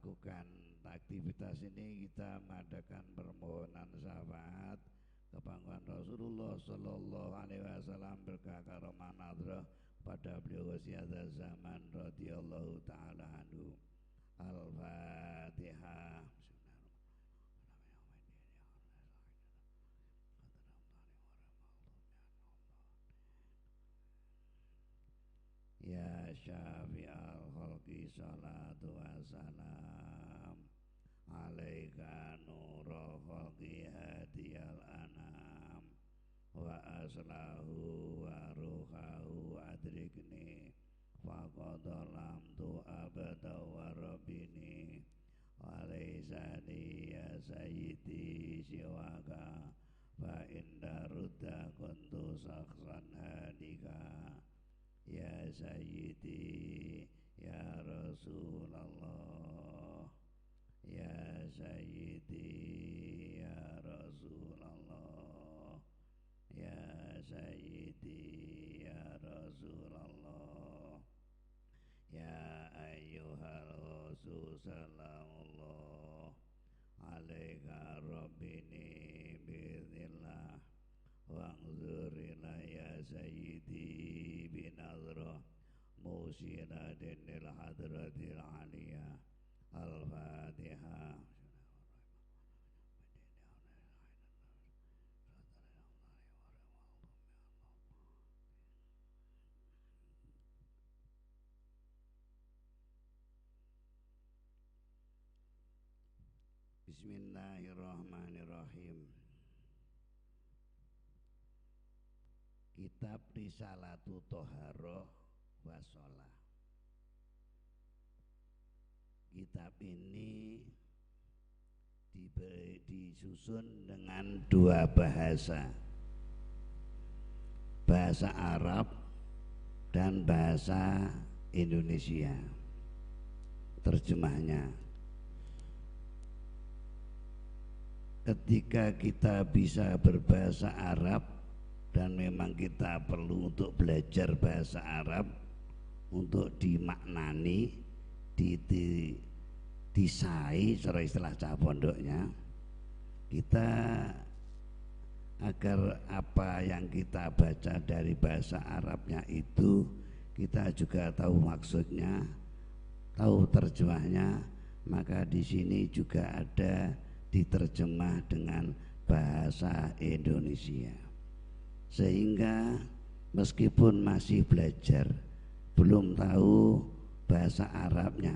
melakukan aktivitas ini kita mengadakan permohonan syafaat kepangkuan Rasulullah Sallallahu Alaihi Wasallam berkah karomah nadrah pada beliau wasiat zaman radhiyallahu taala anhu. Al-Fatihah. Ya syafi'al khalqi salatu wassalam alaika nurul khalqi hadiyal anam wa aslahu wa ruhahu adrikni faqad lam tu abada wa rabbini wa laysani ya sayyidi siwaka fa inda rudda kuntu saksan hadika ya sayyidi ya Rasulullah ya sayyidi ya Rasulullah ya sayyidi ya Rasulullah ya ayyuhal rasul salamullah alaika rabbini bi'idhnillah wa'zurina ya sayyidi binazrah musyiradin lil hadratil aliyah. Al-Fatihah. Bismillahirrahmanirrahim. Kitab Risalatu Thaharah wa Shalah. Kitab ini disusun dengan dua bahasa, bahasa Arab dan bahasa Indonesia. Terjemahnya, ketika kita bisa berbahasa Arab dan memang kita perlu untuk belajar bahasa Arab untuk dimaknani, disai secara istilah cah pondoknya, kita agar apa yang kita baca dari bahasa Arabnya itu kita juga tahu maksudnya, tahu terjemahnya, maka di sini juga ada diterjemah dengan bahasa Indonesia, sehingga meskipun masih belajar belum tahu bahasa Arabnya,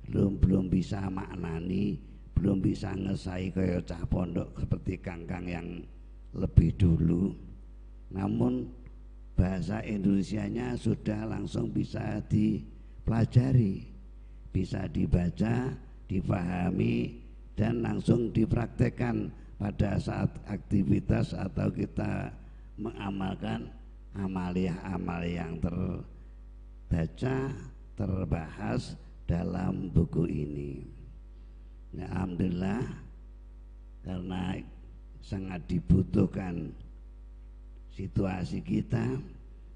belum bisa maknani, belum bisa ngesai kaya cah pondok seperti kangkang yang lebih dulu, namun bahasa Indonesianya sudah langsung bisa dipelajari, bisa dibaca, dipahami, dan langsung dipraktekkan pada saat aktivitas atau kita mengamalkan amaliyah-amaliyah yang terbaca, terbahas dalam buku ini. Nah, alhamdulillah, karena sangat dibutuhkan situasi kita,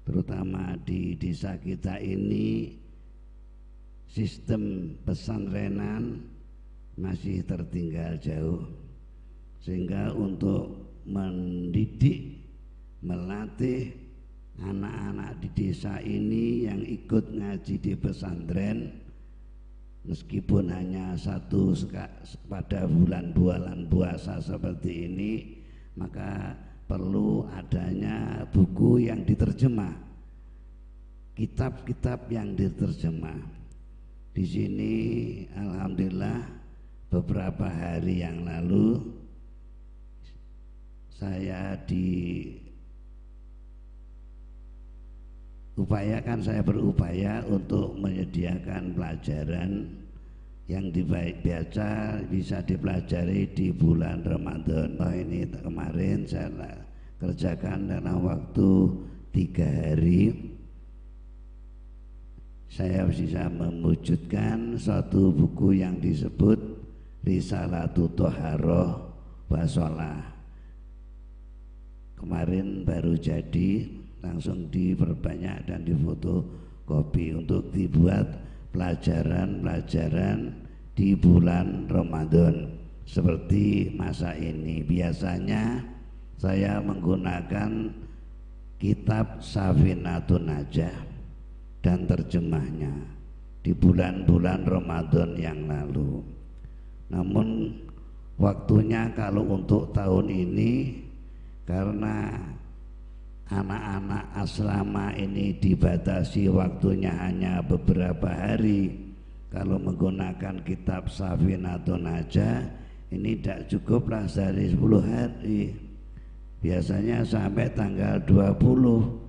terutama di desa kita ini, sistem pesantrenan masih tertinggal jauh, sehingga untuk mendidik, melatih anak-anak di desa ini yang ikut ngaji di pesantren, meskipun hanya satu pada bulan-bulan puasa seperti ini, maka perlu adanya buku yang diterjemah, kitab-kitab yang diterjemah. Di sini alhamdulillah beberapa hari yang lalu saya berupaya untuk menyediakan pelajaran yang dibaca bisa dipelajari di bulan Ramadan. Ini kemarin saya kerjakan dalam waktu 3 hari. Saya bisa mewujudkan suatu buku yang disebut Risalatu Thaharah wa Shalah. Kemarin baru jadi, langsung diperbanyak dan difotokopi untuk dibuat pelajaran-pelajaran di bulan Ramadan seperti masa ini. Biasanya saya menggunakan kitab Safinatun Najah dan terjemahnya di bulan-bulan Ramadan yang lalu. Namun waktunya kalau untuk tahun ini, karena anak-anak asrama ini dibatasi waktunya hanya beberapa hari, kalau menggunakan kitab Safinatun Najah ini tidak cukuplah dari 10 hari, biasanya sampai tanggal 20.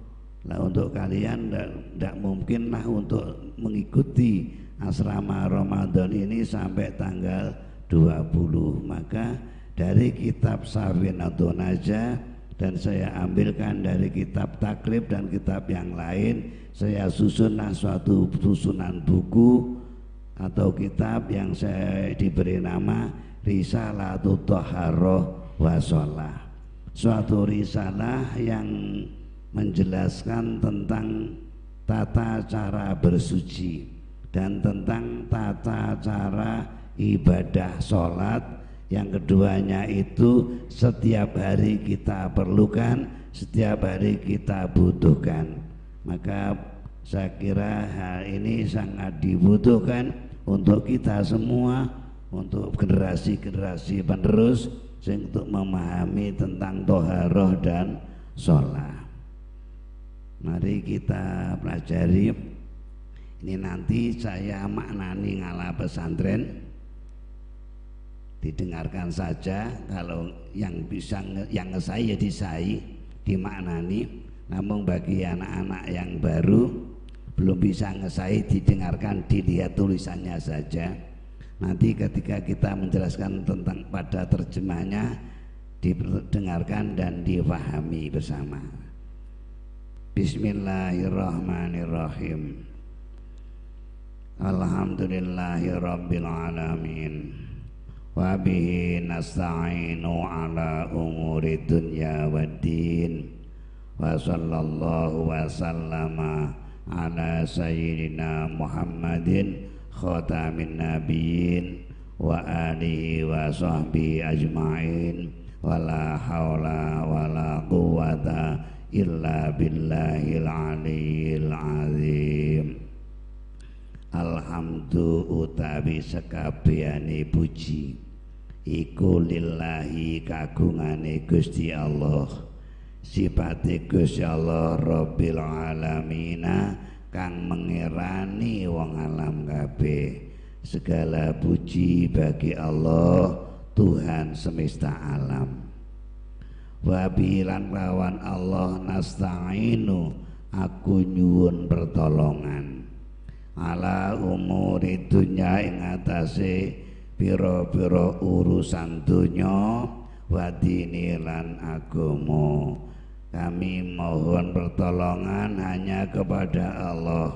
Nah, untuk kalian tidak mungkinlah untuk mengikuti asrama Ramadan ini sampai tanggal 20. Maka dari kitab Safinatun Najah, dan saya ambilkan dari kitab Takrib dan kitab yang lain, saya susunlah suatu susunan buku atau kitab yang saya diberi nama Risalatut Thaharah wa Shalah, suatu risalah yang menjelaskan tentang tata cara bersuci dan tentang tata cara ibadah sholat, yang keduanya itu setiap hari kita perlukan, setiap hari kita butuhkan. Maka saya kira hal ini sangat dibutuhkan untuk kita semua, untuk generasi-generasi penerus untuk memahami tentang toharoh dan sholat. Mari kita pelajari. Ini nanti saya maknani ngala pesantren, didengarkan saja. Kalau yang bisa yang saya disai dimaknani. Namun bagi anak-anak yang baru belum bisa ngesai, didengarkan, dilihat tulisannya saja. Nanti ketika kita menjelaskan tentang pada terjemahnya, didengarkan dan difahami bersama. Bismillahirrahmanirrahim. Alhamdulillahirabbil alamin. Wa bihi nasta'inu ala umuri dunya waddin. Wa sallallahu wa sallama ala sayyidina Muhammadin khatamin nabiyyin wa alihi wa sahbihi ajma'in. Wa la hawla wa la quwwata illa billahil aliyyil azim. Alhamdu utawi sekabehane puji iku lillahi kagungane Gusti Allah. Sifate Gusti Allah Rabbil alamina, kang mengerani wong alam kabeh. Segala puji bagi Allah, Tuhan semesta alam. Wa bilan lawan Allah nasta'inu, aku nyuwun pertolongan. Ala umuri dunya ing atase pira-pira urusan dunya, wa dini lan agama. Kami mohon pertolongan hanya kepada Allah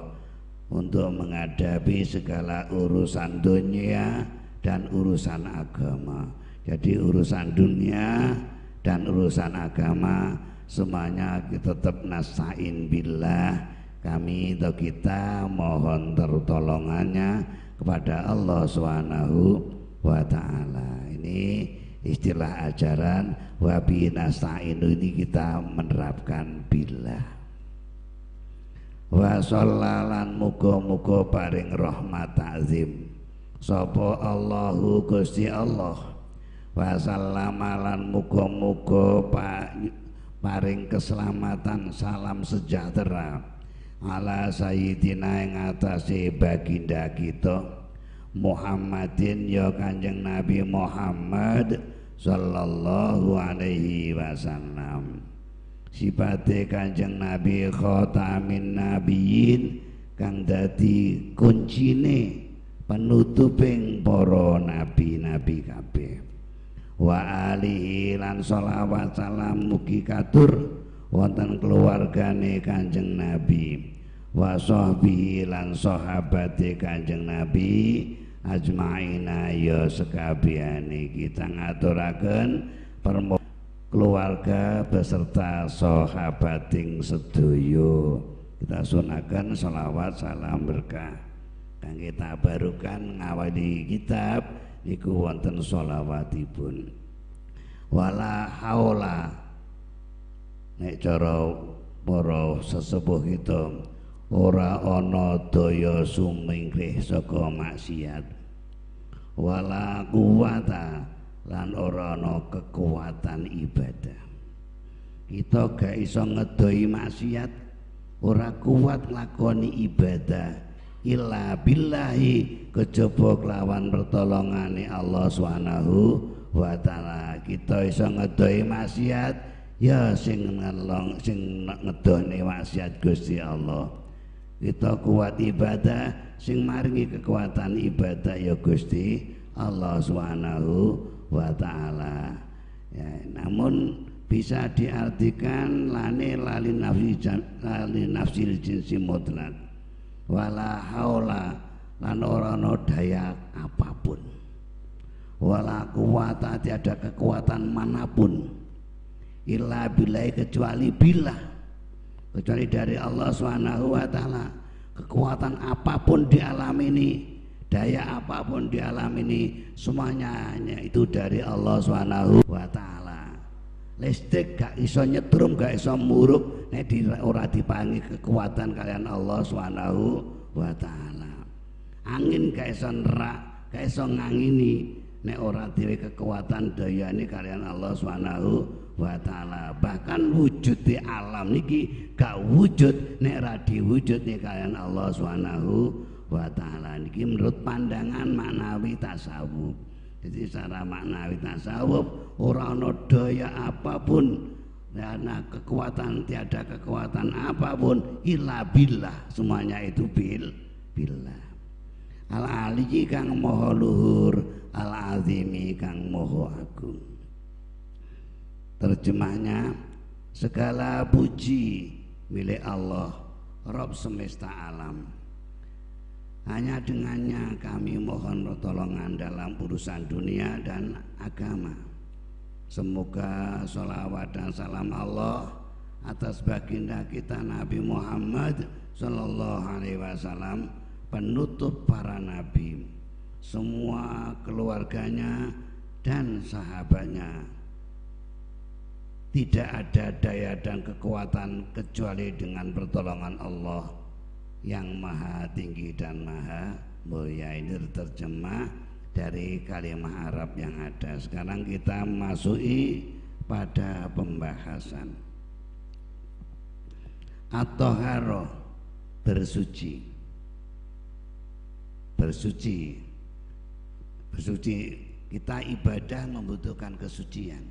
untuk menghadapi segala urusan dunia dan urusan agama. Jadi urusan dunia dan urusan agama semuanya kita tetap nasta'in billah. Kami atau kita mohon pertolongannya kepada Allah Subhanahu wa ta'ala. Ini istilah ajaran wabi nasta'inu, ini kita menerapkan billah. Wa shallalan muga-muga paring rahmat ta'zim sapa Allahu Gusti Allah. Wa sallamalan muga-muga paring keselamatan salam sejahtera ala sayyidina ing atase baginda kita Muhammadin, ya Kanjeng Nabi Muhammad sallallahu alaihi wasallam. Sifate Kanjeng Nabi khatamin nabiyyin, kang dadi kuncine penutuping para nabi-nabi kabeh. Wa alihi lan sholawat salam mugi katur wonten keluargane Kanjeng Nabi, wa sahbihi lan sahabate Kanjeng Nabi ajmaina, ya sekabehane kita ngaturaken keluarga beserta sahabating sedaya. Kita sunaken sholawat salam berkah kangge tabarukan ngawali kitab niku wonten sholawatipun. Wala haula nek cara para sesepuh kita ora ana daya sumingkrih saka maksiat. Wala kuwata lan ora ana kekuatan ibadah. Kita gak iso ngedoi maksiat, ora kuat nglakoni ibadah illa billahi kejaba kelawan pertolongane Allah Subhanahu wa taala. Kita iso ngedoi maksiat ya sing ngedone maksiat Gusti Allah. Kita kuat ibadah sing maringi kekuatan ibadah ya Gusti Allah Subhanahu wa taala. Ya, namun bisa diartikan lani nafsil jinsi mutlak. Wala haula lan ora ana daya apapun. Wala quwata tiada kekuatan manapun. Illa billahi kecuali billah. Kecuali dari Allah Subhanahu wa taala. Kekuatan apapun di alam ini, daya apapun di alam ini, semuanya hanya itu dari Allah Subhanahu wa taala. Listrik gak iso nyetrum, gak iso muruk nek ora dipangi kekuatan kalian Allah Subhanahu wa taala. Angin gak iso nerak, gak iso ngangini nek ora dhewe kekuatan dayane kalian Allah Subhanahu wa taala. Bahkan wujud di alam niki gak wujud nek ora diwujudne kalian Allah Subhanahu wa taala. Niki menurut pandangan maknawi tasawuf. Jadi secara maknawi tasawuf ora ana daya apapun, karena kekuatan tiada kekuatan apapun illa billah, semuanya itu billah. Al aliyyi kang maha luhur, al azimi kang maha agung. Terjemahnya, segala puji milik Allah Rabb semesta alam. Hanya dengannya kami mohon pertolongan dalam urusan dunia dan agama. Semoga sholawat dan salam Allah atas baginda kita Nabi Muhammad Sallallahu Alaihi Wasallam, penutup para nabi, semua keluarganya dan sahabatnya. Tidak ada daya dan kekuatan kecuali dengan pertolongan Allah yang maha tinggi dan maha mulia. Ini terjemah dari kalimat Arab yang ada. Sekarang kita masuki pada pembahasan at-thaharah, bersuci. Bersuci kita ibadah membutuhkan kesucian.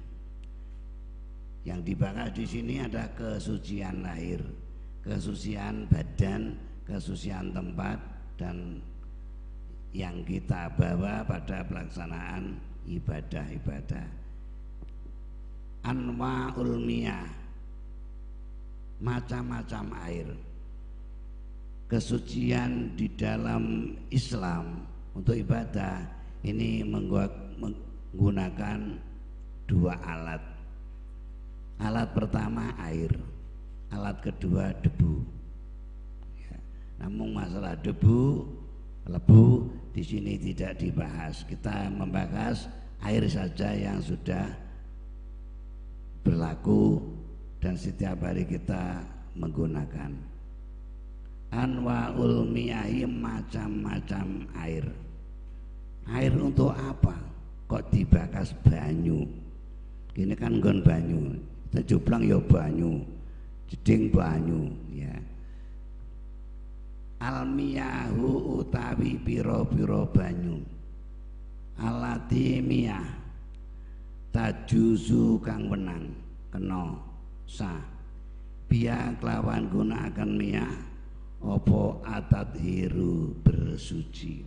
Yang dibahas di sini ada kesucian lahir, kesucian badan, kesucian tempat, dan yang kita bawa pada pelaksanaan ibadah-ibadah. Anwa'ul miyah, macam-macam air. Kesucian di dalam Islam untuk ibadah ini menggunakan dua alat. Alat pertama air, alat kedua debu. Namun masalah debu, lebu di sini tidak dibahas. Kita membahas air saja yang sudah berlaku dan setiap hari kita menggunakan. Anwa'ul miyahi, macam-macam air. Air untuk apa? Kok dibahas banyu? Ini kan nggon banyu. Tejuplang ya banyu, jeding banyu, ya. Almiyahu utawi piro-piro banyu, alati miyah tajuzu kang wenang kena sah biya kelawan gunakan miyah opo atadhiru bersuci,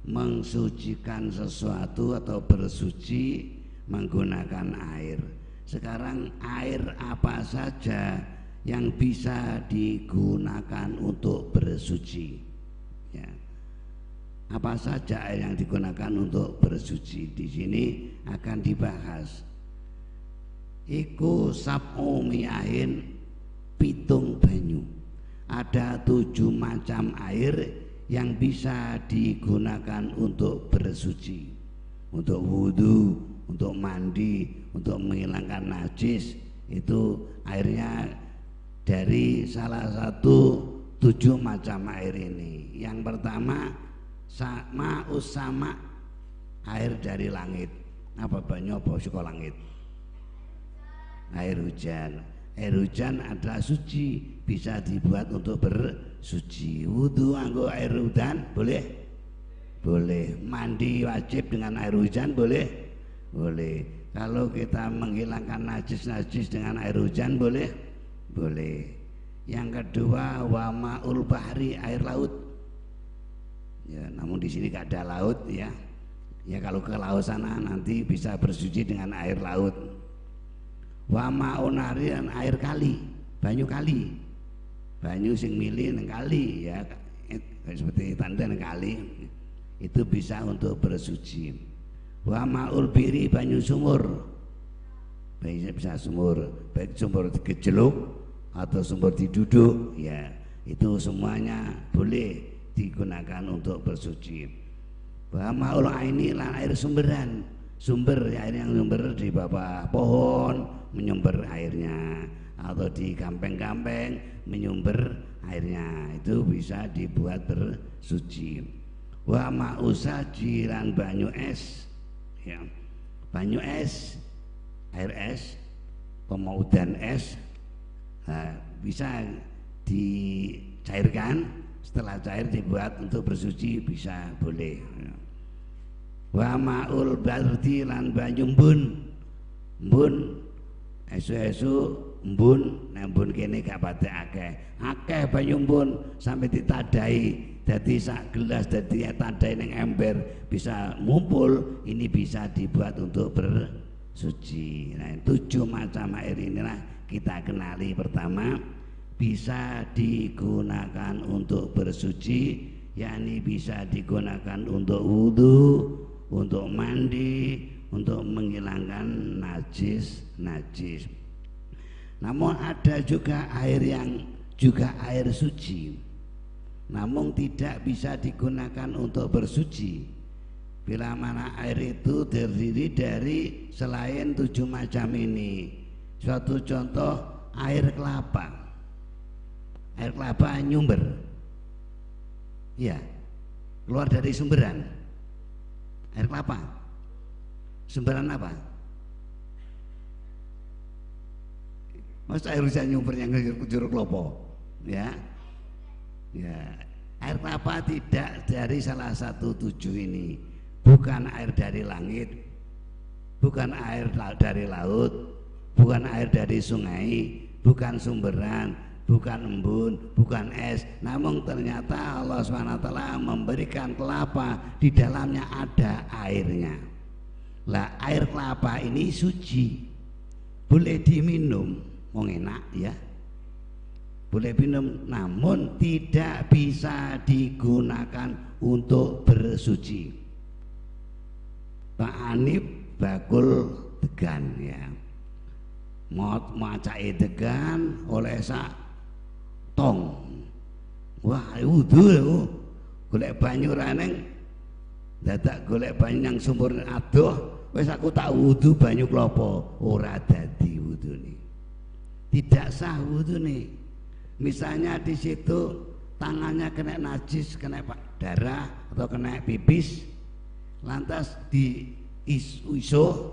mensucikan sesuatu atau bersuci menggunakan air. Sekarang air apa saja yang bisa digunakan untuk bersuci, ya. Apa saja air yang digunakan untuk bersuci di sini akan dibahas. Iku sab'u miyahin, pitung banyu. Ada 7 macam air yang bisa digunakan untuk bersuci, untuk wudhu, untuk mandi, untuk menghilangkan najis. Itu airnya dari salah satu 7 macam air ini. Yang pertama ma'us sama, air dari langit. Apa banyu apa suka langit? Air hujan. Air hujan adalah suci, bisa dibuat untuk bersuci. Wudhu nganggo air hujan boleh? Boleh. Mandi wajib dengan air hujan boleh? Boleh. Kalau kita menghilangkan najis-najis dengan air hujan boleh? Boleh. Yang kedua wa ma'ul bahri, air laut. Ya, namun di sini gak ada laut ya. Ya kalau ke laut sana nanti bisa bersuci dengan air laut. Wa ma'un narian, air kali, banyu kali. Banyu sing mili nang kali ya, seperti tanda nang kali. Itu bisa untuk bersuci. Wa ma'ul biri, banyu sumur. Bisa sumur, baik sumur kejeluk atau sumber diduduk ya, itu semuanya boleh digunakan untuk bersuci. Maul aini, lan air sumberan, sumber air yang sumber di bawah pohon menyumber airnya, atau di gampeng-gampeng menyumber airnya, itu bisa dibuat bersuci. Wa ma'usaji, lan banyu es ya, banyu es, air es, pemaudan es. Nah, bisa dicairkan, setelah cair dibuat untuk bersuci, bisa boleh. Wa ma'ul bardi, lan banyu mbun esu-esu mbun, nah mbun kene gak pate akeh banyu mbun sampai ditadai dadi sak gelas, dadi tadai ning ember bisa ngumpul, ini bisa dibuat untuk bersuci. Nah, 7 macam air inilah kita kenali. Pertama, bisa digunakan untuk bersuci, yakni bisa digunakan untuk wudhu, untuk mandi, untuk menghilangkan najis. Namun ada juga air yang juga air suci, namun tidak bisa digunakan untuk bersuci. Bila mana air itu terdiri dari selain 7 macam ini. Suatu contoh, air kelapa. Air kelapa nyumber, ya, keluar dari sumberan. Air kelapa, sumberan apa? Masa air hujan nyumber yang jeruk lopo, ya? Ya, air kelapa tidak dari salah satu 7 ini. Bukan air dari langit, bukan air dari laut, bukan air dari sungai, bukan sumberan, bukan embun, bukan es. Namun ternyata Allah SWT memberikan kelapa, di dalamnya ada airnya. Lah, air kelapa ini suci, boleh diminum, mau enak ya, boleh minum, namun tidak bisa digunakan untuk bersuci. Pak Anip bakul degan ya, macai degan oleh sak tong. Wah, wudu golek banyu raneng, dadak golek banyu nang sumur adoh, wis aku tak wudu banyu klopo, ora dadi wudune, tidak sah wudune. Misalnya di situ tangannya kena najis, kena darah atau kena pipis, lantas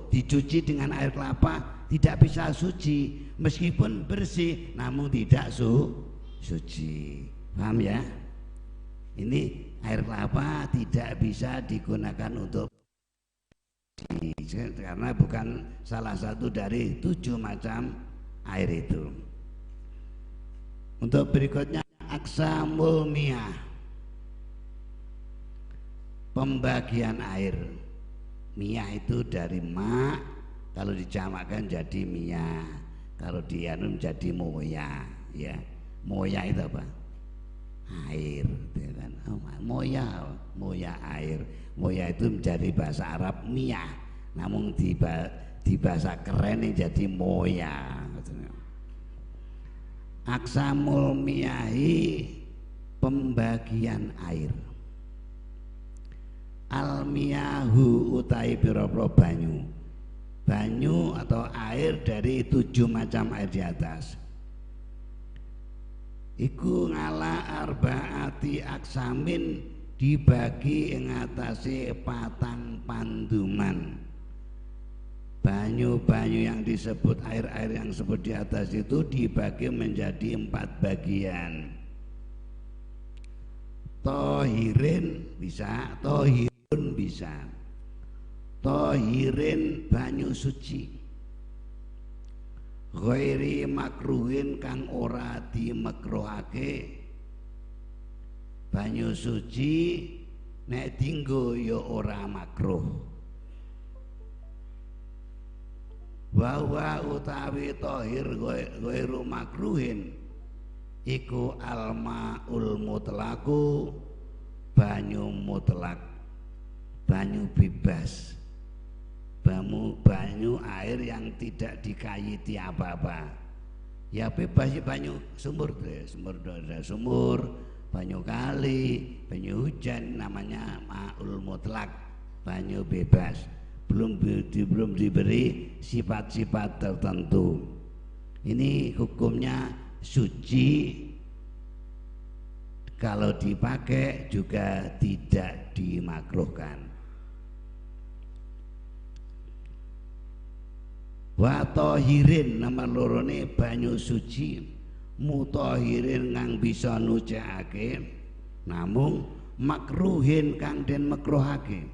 dicuci dengan air kelapa, tidak bisa suci, meskipun bersih namun tidak suci. Paham ya? Ini air kelapa tidak bisa digunakan untuk suci, karena bukan salah satu dari 7 macam air itu. Untuk berikutnya, aqsamul miyah, pembagian air. Miyah itu dari ma, kalau dijamakkan jadi miyah, kalau dianum jadi moya ya. Moya itu apa? Air, ya kan? Moya air. Moya itu menjadi bahasa Arab miyah, namun di bahasa keren ini jadi moya. Aqsamul miyahi, pembagian air. Almiyahu utai pira-pira banyu. Banyu atau air dari 7 macam air di atas. Iku ngala arbaati aksamin dibagi ing atase 4 panduman. Banyu-banyu yang disebut air-air yang disebut di atas itu dibagi menjadi 4 bagian. Tohirin bisa, tohirun bisa. Tohirin banyu suci, ghairi makruhin kang ora dimekruhake. Banyu suci nek dinggo ya ora makruh. Wa utawi tohir ghairu makruhin iku almaul mutlaku, banyu mutlak, banyu bebas. Banyu air yang tidak dikayiti apa-apa. Ya bebas ya, banyu sumur, sumur, banyu kali, banyu hujan, namanya maul mutlak, banyu bebas. Belum diberi sifat-sifat tertentu. Ini hukumnya suci, kalau dipakai juga tidak dimakruhkan. Wa tohirin nomor lorone banyu suci, mutohirin kang bisa nucekake, namung makruhin kang den makruhake.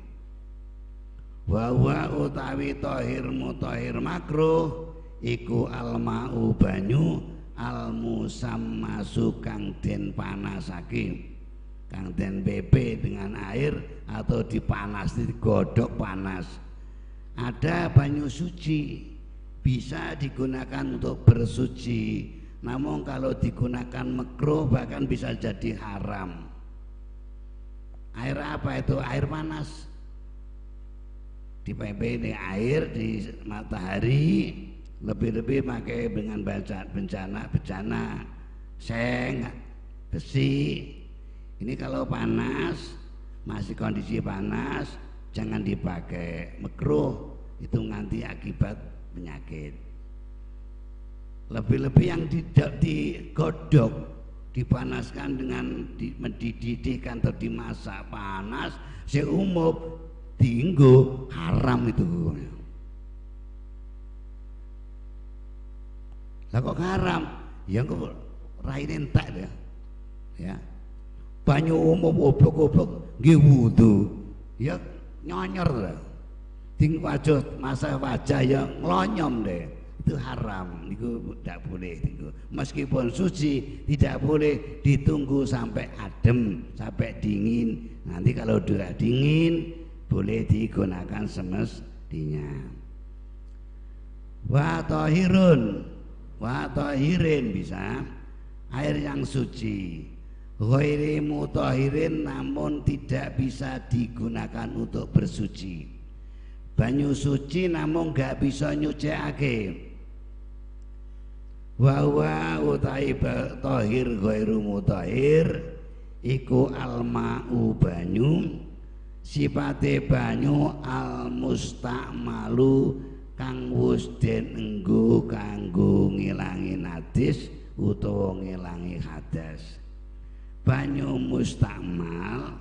Wa utawi tohir mutohir makruh iku almau banyu almusammasu kang den panasake, kang den pepe dengan air atau dipanas, digodhog panas. Ada banyu suci bisa digunakan untuk bersuci, namun kalau digunakan makruh bahkan bisa jadi haram. Air apa itu? Air panas, dipepe ini air di matahari, lebih-lebih pakai dengan bencana seng, besi. Ini kalau panas, masih kondisi panas, jangan dipakai, makruh, itu nganti akibat penyakit. Lebih-lebih yang tidak digodok, dipanaskan dengan dididihkan atau dimasak panas, seumum diinggo haram itu. Lah kok haram? Ya kok raine entek ya. Banyu umum oblok-oblok nggih wudu. Ya nyonyor lah. Ting wajah masa wajah yang ngelonyom deh, itu haram, itu tidak boleh itu. Meskipun suci tidak boleh, ditunggu sampai adem, sampai dingin. Nanti kalau sudah dingin boleh digunakan semestinya. Wa tohirin bisa air yang suci. Ghairi mutahirin namun tidak bisa digunakan untuk bersuci. Banyu suci namun gak bisa nyucikake. Wa utai tohir ghairu mutahir iku alma'u banyu, sifate banyu al musta'malu kang wis den enggo kanggo ngilangi najis utawa ngilangi hadas. Banyu musta'mal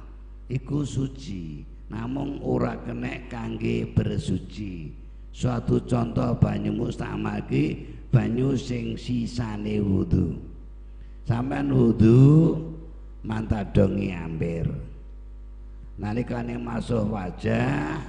iku suci, namung ora kenek kangge bersuci. Suatu contoh banyu musta'mal ki banyu sing sisane wudu. Sampeyan wudu mantadongi ember, nalikane masuk wajah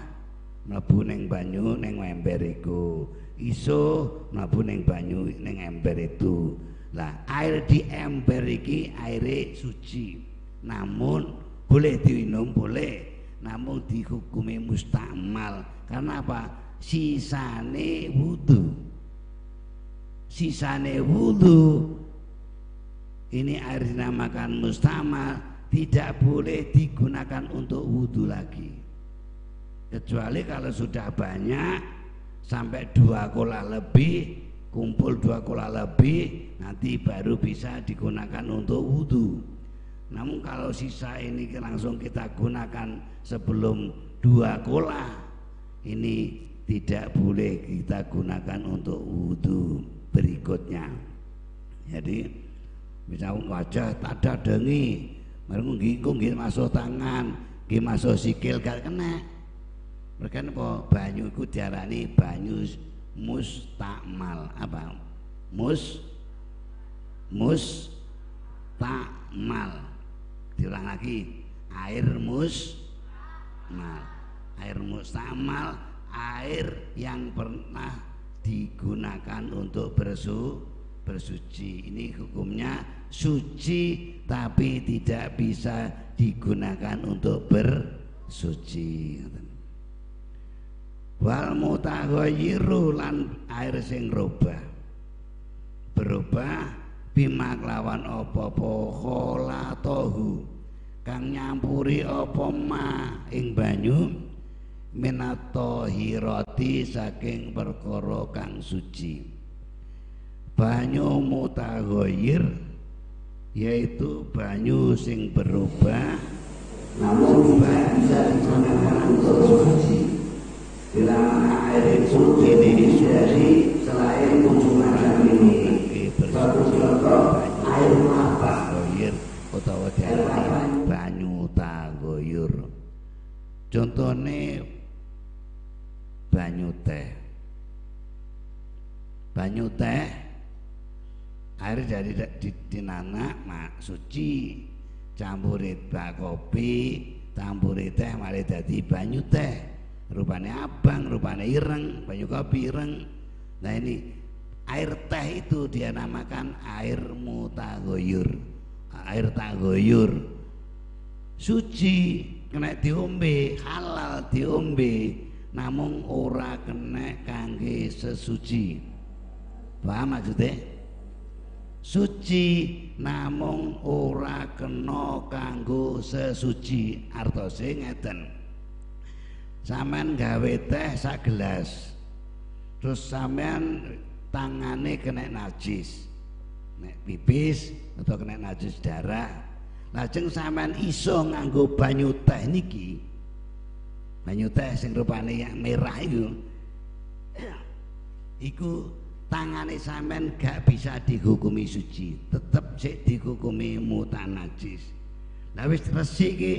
mlebu ning banyu ning ember iku, iso mlebu ning banyu ning ember itu. Lah air di ember iki aire suci, namun boleh diminum, boleh, namun dihukumi mustakmal. Karena apa? Sisane wudu, ini air dinamakan mustakmal, tidak boleh digunakan untuk wudu lagi, kecuali kalau sudah banyak sampai 2 kolah lebih, kumpul 2 kolah lebih, nanti baru bisa digunakan untuk wudu. Namun kalau sisa ini langsung kita gunakan sebelum 2 kolah, ini tidak boleh kita gunakan untuk wudhu berikutnya. Jadi misalnya wajah tak ada dengi, mereka nggih masuk tangan, nggih masuk sikil gak kena. Mereka apa banyu iku diarani banyu mustakmal. Apa? Mustakmal. Diulang lagi, air mustakmal. Air mustakmal, air yang pernah digunakan untuk bersuci. Ini hukumnya suci tapi tidak bisa digunakan untuk bersuci. Wal mutaghayyiru lan air sing berubah bima kelawan apa-apa kholatohu kang nyampuri apa ma ing banyu minatohirati saking perkara kang suci. Banyu mutaghayyir yaitu banyu sing berubah namun bisa digunakan untuk suci. Bila air suci disuci selain menggunakan ini suatu contoh air mutaghayyir utawa diarani banyu taghayyur. Contohnya banyu teh air dari dinanak mak suci, campuri bak kopi, campuri teh malah dadi banyu teh. Rupane abang, rupane ireng, banyu kopi ireng. Nah ini air teh itu dia namakan air mutaghayyur. Air taghayyur suci, kena diombe, halal diombe, namung ora kena kangge sesuci. Paham maksudnya? Suci namung ora kena kanggo sesuci. Artose ngeten. Sampean gawe teh sak gelas. Terus sampean tangane kena najis. Nek pipis atau kena najis darah. Lajeng sampean iso nganggo banyu teh niki. Banyu teh sing rupane yang merah iku tangane sampean gak bisa dihukumi suci, tetep sik dihukumi mutanajis. Lah wis resik iki,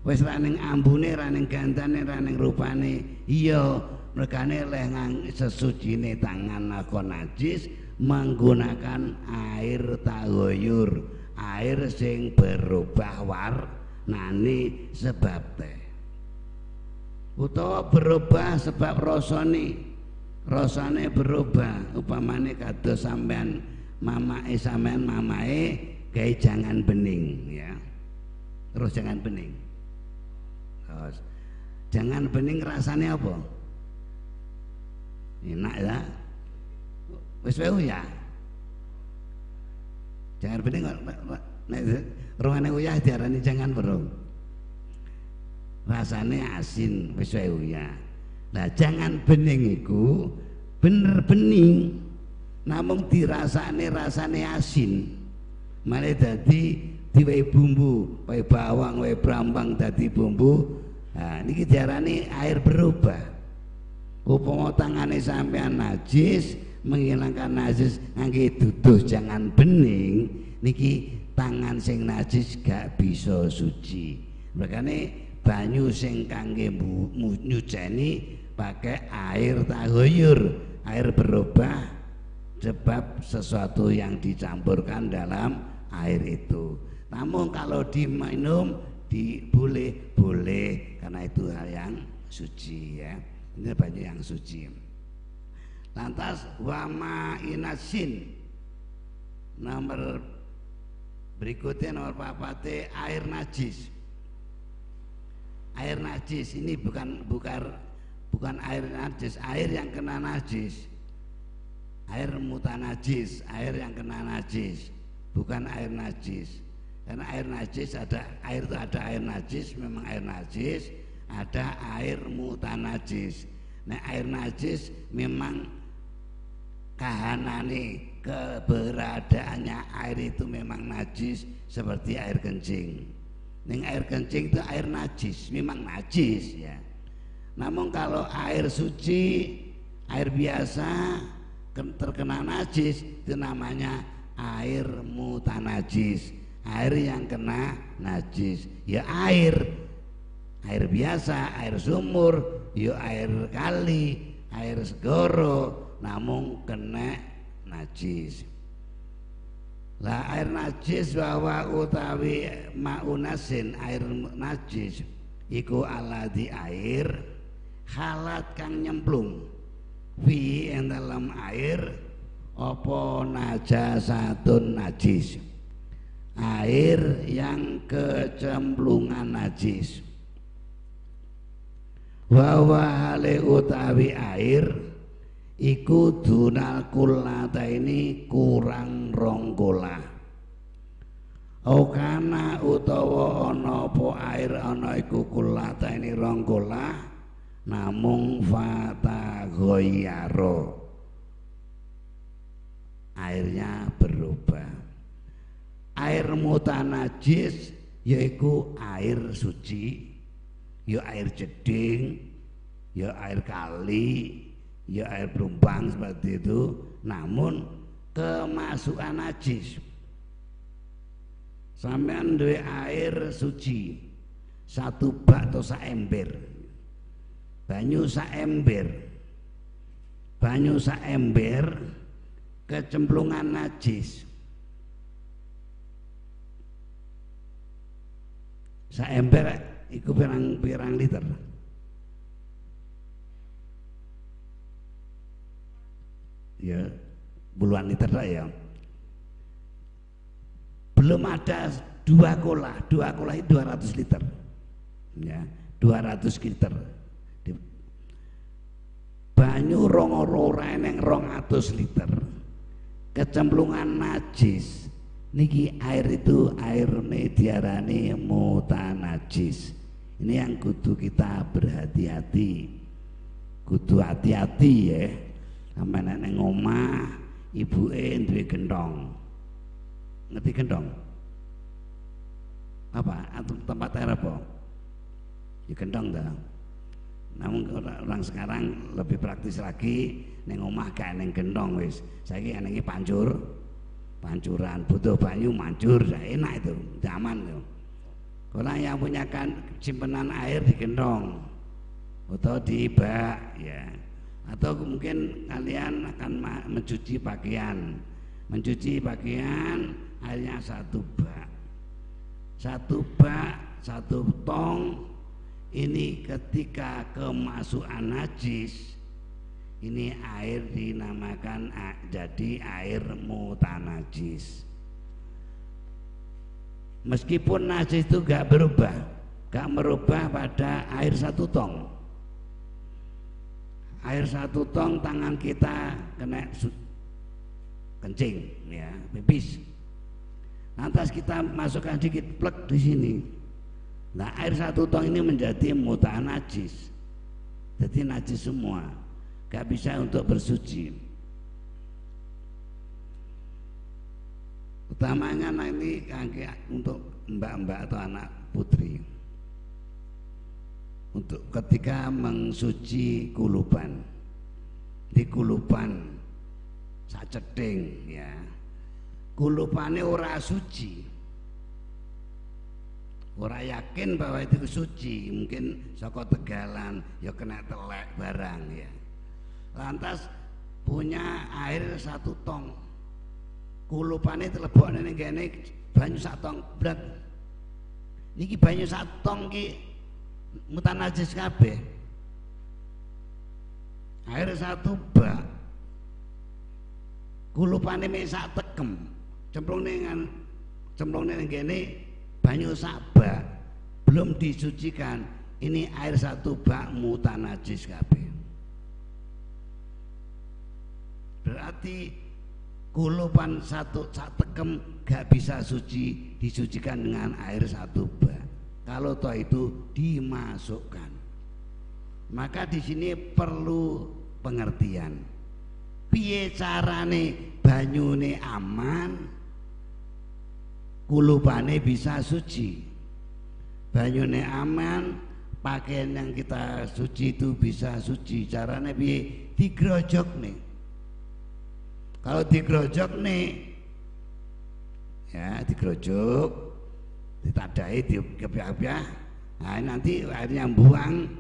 wis ra ning ambune, ra ning gandane, ra ning rupane, iya mergane leh sesucine tangan lakon najis menggunakan air taghayyur, air sing berubah warnane sebab teh. Utawa berubah sebab rasane berubah. Upamane kados sampean mamae gawe jangan bening ya. Terus jangan bening. Terus jangan bening rasane apa? Enak ya. Wis wae ya. Jangan bening nek rungane uyah diarani jangan berung. Rasane asin wis wae uyah. Nah jangan bening iku bener bening namung dirasane rasane asin malah dadi diwehi bumbu wae bawang wae brambang dadi bumbu. Nah niki diarani air berubah. Upama tangane sampean najis menghilangkan najis ngangge duduh jangan bening niki tangan sing najis gak bisa suci. Makane banyu sing kangge nyuceni pakai air taghayyur, air berubah sebab sesuatu yang dicampurkan dalam air itu. Namun kalau diminum boleh karena itu hal yang suci ya. Ini banyu yang suci. Lantas wama inasin nomor berikutnya nomor 4 air najis. Air najis ini bukan air najis, air yang kena najis. Air mutanajis, air yang kena najis, bukan air najis. Karena air najis ada air najis, memang air najis, ada air mutanajis. Nah, air najis memang kahanane keberadaannya air itu memang najis seperti air kencing. Ning air kencing itu air najis, memang najis ya. Namun kalau air suci, air biasa terkena najis itu namanya air mutanajis, air yang kena najis. Ya air biasa, air sumur, ya air kali, air segoro, namun kena najis. Lah air najis bahwa utawi maunasin air najis iku aladi air halat kang nyemplung fi ing dalam air apa najasatun najis, air yang kecemplungan najis. Wa hale utawi air iku dunal kullata ini kurang rongkola. Okana utawa ana apa air ana iku kullata ini rongkola, namung fata ghayyaro, airnya berubah. Air mutanajis yaiku air suci, ya air jeding, ya air kali, ya air berumpang seperti itu, namun kemasukan najis. Sampean duwe air suci satu bak atau saember, banyu saember kecemplungan najis. Saember iku pirang liter? Ya puluhan liter lah ya. Belum ada dua kola itu 200 liter ya, 200 liter banyu ora eneng 200 liter kecemplungan najis. Niki air itu air diarani mutanajis. Ini yang kudu kita berhati-hati, kudu hati-hati ya. Sampai neng omah ibuke duwe gendong, ngerti gendong apa atau tempat air apa ya gendong dah. Namun orang sekarang lebih praktis lagi, neng omah gak neng gendong wis, saiki nengi pancuran butuh banyu mancur, enak itu, zaman itu. Orang yang punya kan simpenan air di gendong atau di bak ya, atau mungkin kalian akan mencuci pakaian airnya satu bak satu tong. Ini ketika kemasukan najis, ini air dinamakan jadi air mutanajis. Meskipun najis itu gak merubah pada air satu tong. Air satu tong tangan kita kena kencing ya, pipis. Lantas kita masukkan sedikit plek di sini. Nah, air satu tong ini menjadi mutanajis. Jadi najis semua, gak bisa untuk bersuci. Utamanya nanti untuk mbak-mbak atau anak putri, untuk ketika mensuci kulupan, di kulupan saceding ya, kulupane ora suci, ora yakin bahwa itu suci, mungkin saka tegalan ya kena telek barang ya. Lantas punya air satu tong, kulupane telebokne ning kene banyu sak tong blat. Niki banyu sak tong ki mutanajis kabeh. Air satu bak, kulupane mek sak tekem, cemplungne ning kene banyu sak bak, belum disucikan. Ini air satu bak mutanajis kabeh. Berarti kulupan satu sak tekem gak bisa suci, disucikan dengan air satu bak. Kalau toh itu dimasukkan, maka di sini perlu pengertian. piye carane banyune aman, kulubane bisa suci. Banyune aman, pakaian yang kita suci itu bisa suci. Carane piye? Digrojok nih. Kalau digrojok nih, ya digrojok, ditadai, dikepiak-kepiak, nah nanti airnya buang,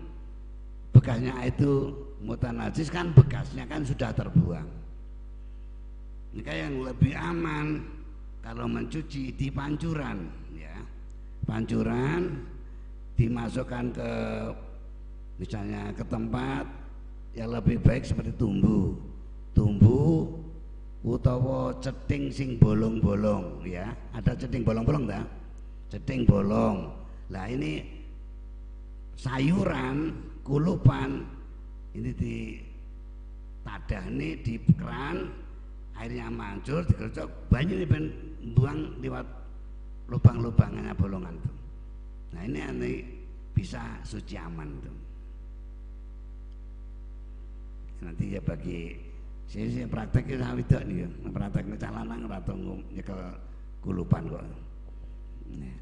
bekasnya itu mutanajis kan, bekasnya kan sudah terbuang. Ini yang lebih aman kalau mencuci di pancuran, ya. Pancuran dimasukkan ke misalnya ke tempat yang lebih baik seperti tumbuh utawa ceting sing bolong-bolong, ya. Ada ceting bolong-bolong enggak? Ceting bolong. Lah ini sayuran, kulupan ini di tadahne di keran, airnya mancur, digercok, banyu ini buang lewat lubang-lubangannya bolongan tuh. Nah ini bisa suci aman tuh. Nanti ya bagi saya praktek itu tidak nih, prakteknya calanan atau nyekel kulupan kok. Nah,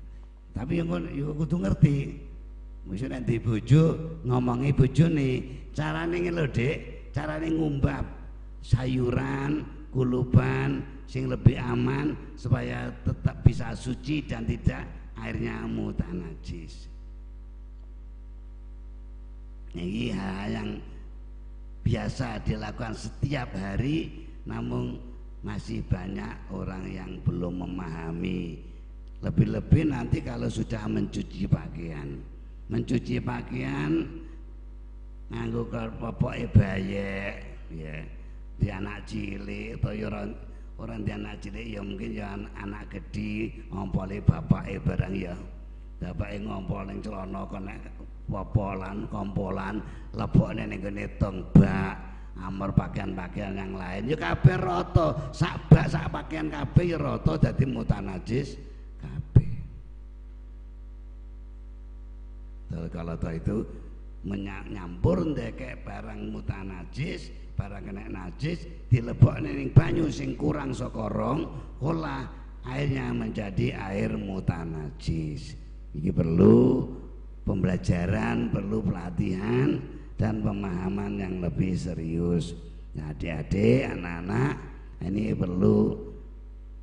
tapi yang kudu ngerti, misalnya di bojo ngomongi bojone, carane lho Dek, carane ngumbab sayuran, kulupan sing lebih aman supaya tetap bisa suci dan tidak airnya mutanajis. Ini hal yang biasa dilakukan setiap hari, namun masih banyak orang yang belum memahami. Lebih-lebih nanti kalau sudah mencuci pakaian nganggo popoke bayek, ya, di anak cilik atau orang di anak cilik ya mungkin ya anak gede ngompoli bapake barang ya, bapake ngompol ning celana kok nek popolan kompolan lebokne ning gone tongbak amar pakaian-pakaian yang lain ya kabeh rata, sak bak sak pakaian kabeh ya rata dadi mutanajis kabeh. Kalau itu menyampur ndekek barang mutanajis, barang kena najis dilebokne ning banyu sing kurang saka rong, olah airnya menjadi air mutanajis. Iki perlu pembelajaran, perlu pelatihan dan pemahaman yang lebih serius. Nah, adik-adik, anak-anak ini perlu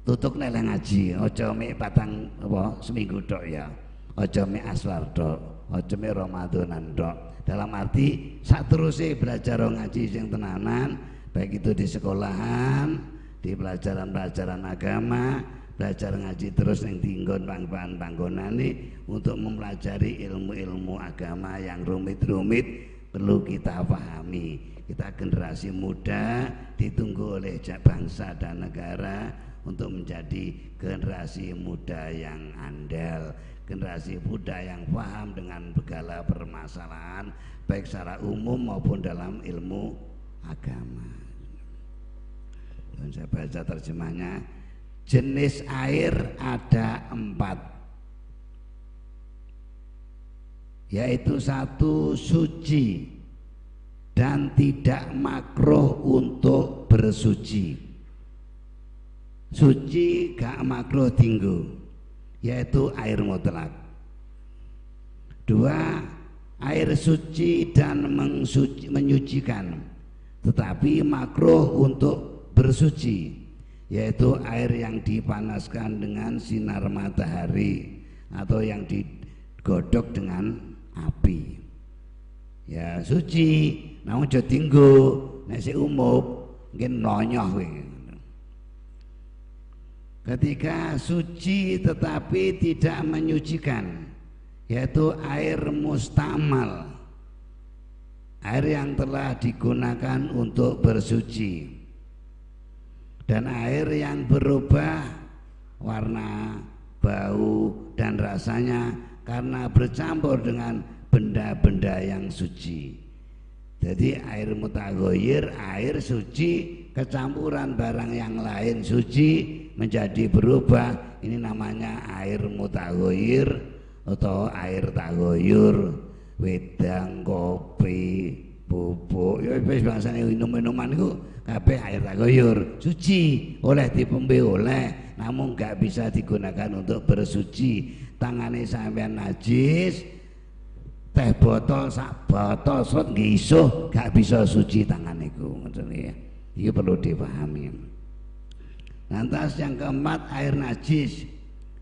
tutuk nilai ngaji, ojo mek patang apa seminggu tok ya, ojo mek aswar tok, ojo mek Ramadanan tok. Dalam arti sak terusé belajar ngaji sing tenanan, baik itu di sekolahan, di pelajaran-pelajaran agama, belajar ngaji terus yang tinggon panggonane untuk mempelajari ilmu-ilmu agama yang rumit-rumit perlu kita pahami. Kita generasi muda ditunggu oleh bangsa dan negara untuk menjadi generasi muda yang andal, generasi muda yang paham dengan segala permasalahan baik secara umum maupun dalam ilmu agama. Dan saya baca terjemahnya. Jenis air ada 4, yaitu 1 suci dan tidak makruh untuk bersuci. Suci gak makruh tinggu, yaitu air mutlak. 2, air suci dan menyucikan, tetapi makruh untuk bersuci, yaitu air yang dipanaskan dengan sinar matahari atau yang digodok dengan api. Ya suci, namun aja tinggu, nek sik umum mungkin nonyoh kowe. Ketika suci tetapi tidak menyucikan, yaitu air mustamal, air yang telah digunakan untuk bersuci, dan air yang berubah warna, bau, dan rasanya karena bercampur dengan benda-benda yang suci. Jadi air mutaghayyir, air suci kecampuran barang yang lain suci menjadi berubah, ini namanya air mutaghayyir atau air taghayyur. Wedang, kopi, bubuk, ya wis bangsane minum-minuman iku kabeh air tagoyur, suci, oleh dipombe oleh, namun gak bisa digunakan untuk bersuci. Tangane sampean najis, teh botol sak botol sret nggih isuh gak bisa suci tangan iku, ngoten ya. Iki perlu dipahami. Lantas yang keempat air najis,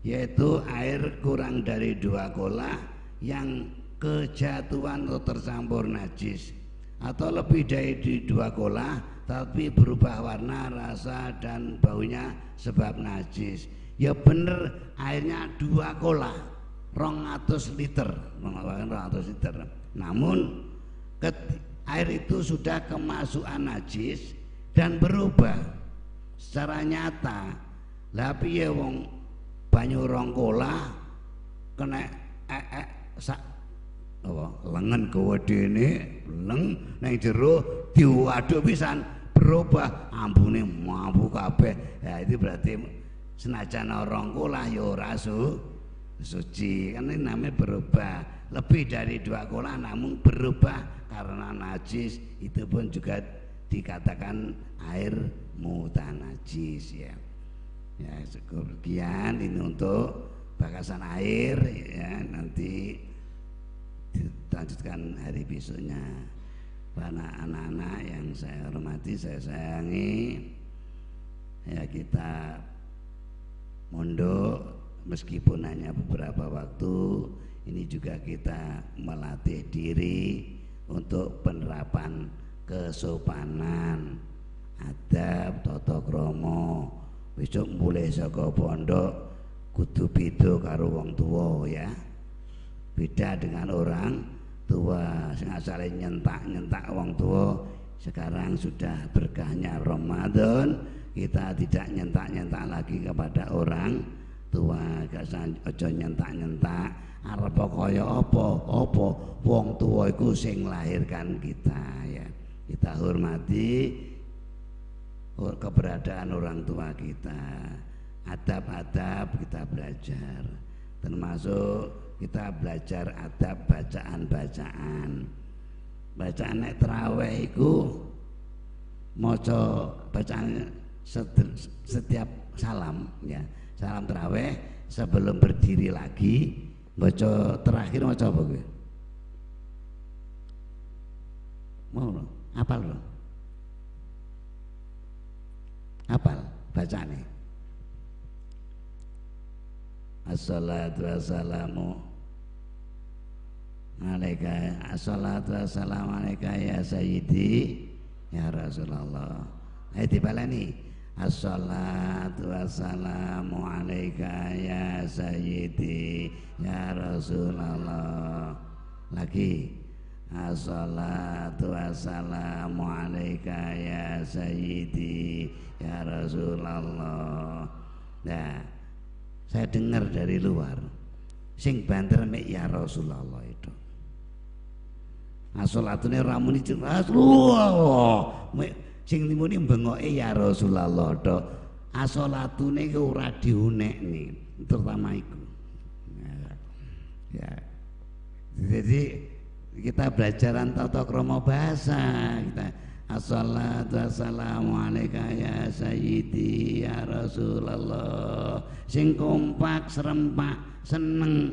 yaitu air kurang dari 2 kolah yang kejatuhan atau tercampur najis, atau lebih dari 2 kolah tapi berubah warna, rasa dan baunya sebab najis. Ya bener airnya 2 kolah 200 liter, 200 liter. Namun air itu sudah kemasukan najis dan berubah secara nyata. Lah piye wong banyu 2 kolah kena sak apa lengan gawedene leng nang jero diwaduk pisan berubah ambune mampu kabeh. Ya itu berarti senajan 2 kolah ya ora suci, kan ini namanya berubah. Lebih dari 2 kolah namun berubah karena najis, itu pun juga dikatakan air mutanajis ya. Ya sekian ini untuk bakasan air ya, nanti dilanjutkan hari besoknya. Para anak-anak yang saya hormati, saya sayangi, ya kita mondok meskipun hanya beberapa waktu, ini juga kita melatih diri untuk penerapan kesopanan, adab, tata krama. Besok mulai saka pondok kudu beda karo wong tuwa ya. Beda dengan orang tua sing asale nyentak-nyentak wong tua. Sekarang sudah berkahnya Ramadan, kita tidak nyentak-nyentak lagi kepada orang tua. Aja nyentak-nyentak arep kaya apa wong tua iku sing lahirkan kita ya. Kita hormati keberadaan orang tua kita. Adab-adab kita belajar, termasuk kita belajar adab bacaan nek tarawih iku maca bacaan setiap salam ya. Salam tarawih sebelum berdiri lagi baca terakhir maca apa kowe? Mau apal lho? Apal bacane? Assalatu wassalamu alaika, assalatu wassalamu alaika ya sayyidi ya Rasulullah. Ayo dibalani. Assalatu wassalamu alaika ya sayyidi ya Rasulullah. Lagi. Assalatu wassalamu alaika ya sayyidi ya Rasulullah. Nah, saya dengar dari luar sing banter mek ya Rasulullah itu. As-salatune ora muni Rasulullah. Sing muni bengoke ya Rasulullah tok. As-salatune ora diunekne, terutama iku. Ya. Jadi kita belajaran tata krama bahasa kita. Assalatu wassalamu alaika ya sayyidi ya Rasulullah. Sing kompak serempak seneng.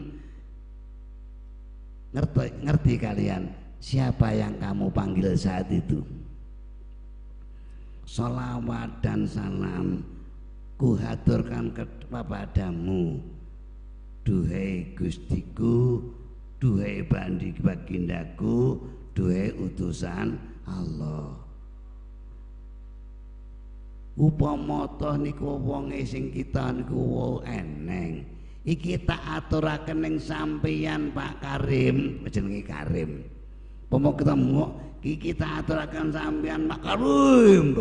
Ngerti kalian siapa yang kamu panggil saat itu? Salawat dan salam kuhaturkan kepadamu, duhai Gustiku, duhai bagindaku, duhai utusan Allah. Upama ta niku wonge sing kita niku eneng, iki tak aturaken ning sampeyan Pak Karim, jenenge Karim. Upama kita iki tak aturaken sampeyan Pak Karim,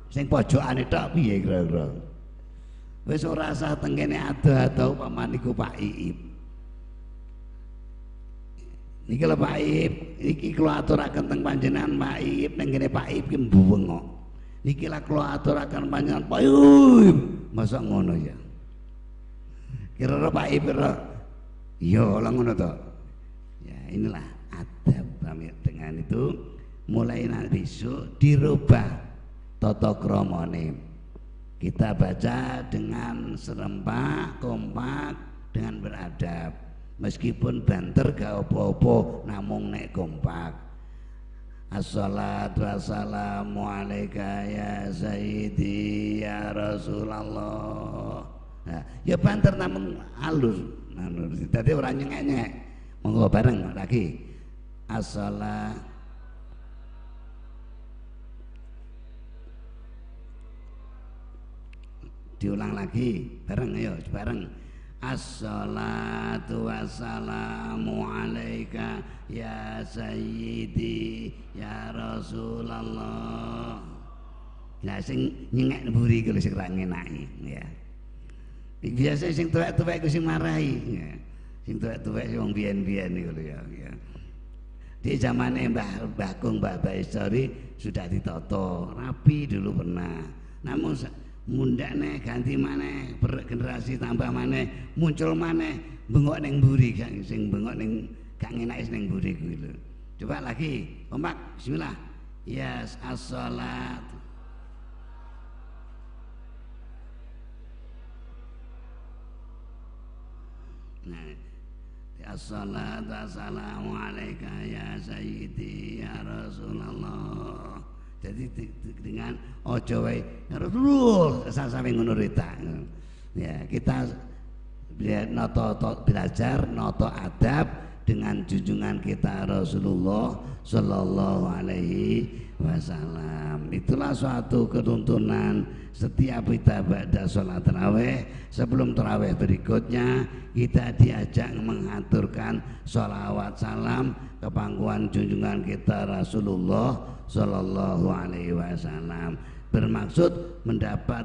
sing pojokane tok piye kira-kira. Wis ora usah tengene ado-ado upama niku Pak Iip. Niki lho Pak Iip, iki kula aturaken teng panjenengan Pak Iip, ning kene Pak Iip ki mbuweng kok. Niki lah kula aturaken panjenengan Pak Iip. Masa ngono ya? Kira-kira Pak Iip kira iya lah ngono to. Ya inilah adab dengan itu mulai nanti besok dirubah tata kramane. Kita baca dengan serempak, kompak, dengan beradab. Meskipun banter gak apa-apa, namung nek kompak. Assalatu wassalamu alaika ya sayyidi ya Rasulullah. Nah, ya banter namung halus. Dadi ora nyengek-nyengek. Monggo bareng lagi. Assalatu diulang lagi bareng, ayo bareng. Assalatu wassalamu alaika ya sayyidi ya Rasulullah. Nah sing nyengek mburi iki lho sing ra ngenaki ya. Biasa sing tuwek-tuwek iku sing marahi ya. Sing tuwek-tuwek wong biyen-biyen iku lho ya. Di zamane Mbah Kung Mbah Baisori sudah ditata rapi dulu pernah. Namun mundane ganti maneh, generasi tambah maneh, muncul maneh bengok ning mburi sing bengok ning gak ngenake ning mburi kuwi lho. Coba lagi, kompak, bismillah. Ya as-salat. Nah, as-salatu wassalamu alaika ya sayyidi ya Rasulullah. Jadi dengan ojo wae Rasulullah sampe ngono rita. Ya, kita belajar noto adab dengan junjungan kita Rasulullah sallallahu alaihi wasallam. Itulah suatu ketuntunan setiap kita pada sholat tarawih. Sebelum tarawih berikutnya kita diajak mengaturkan sholawat salam ke pangkuan junjungan kita Rasulullah sallallahu alaihi wasallam, bermaksud mendapat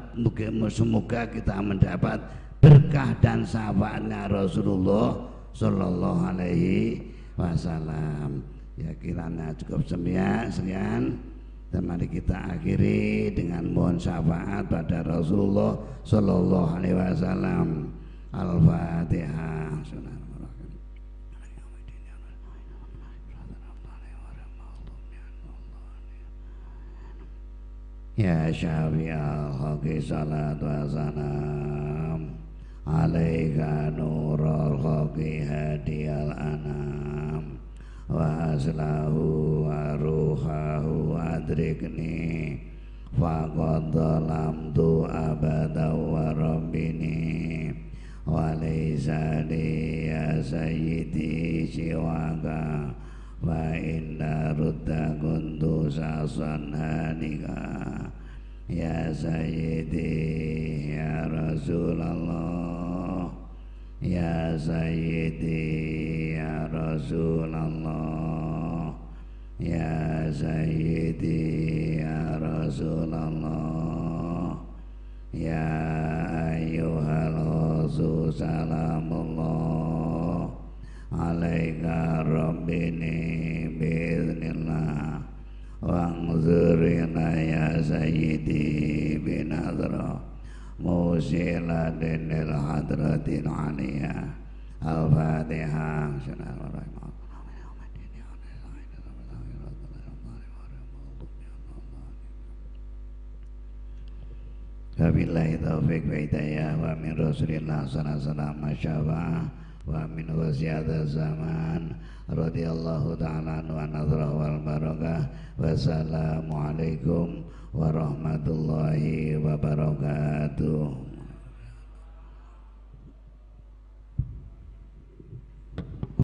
semoga kita mendapat berkah dan syafaatnya Rasulullah sallallahu alaihi wasallam. Ya kiranya cukup sekian dan mari kita akhiri dengan mohon syafaat pada Rasulullah sallallahu alaihi wasallam. Al-Fatihah. Ya syafi'al haqi salatu wassalam alaika nurul haqi hadiyal anam wa aslahu wa ruhahu adrikni faqad dalamtu abada wa rabbini wa laysa li ya sayyidi siwaka wa inna rudda kuntu sasan hanika ya sayyidi ya Rasulullah ya sayyidi ya Rasulullah ya sayyidi ya Rasulullah ya ayyuhal rasul salamullah alaika rabbini biiznillah wangzurina ya sayyidi binadra musilatin lil hadratin aliyah. Al-Fatihah. Wabillahi taufiq wa hidayah wa min rasulillah sallallahu masyafa'ah wa min wasiyata zaman radhiyallahu ta'ala wa nadhra wal barakah. Wassalamualaikum warahmatullahi wabarakatuh.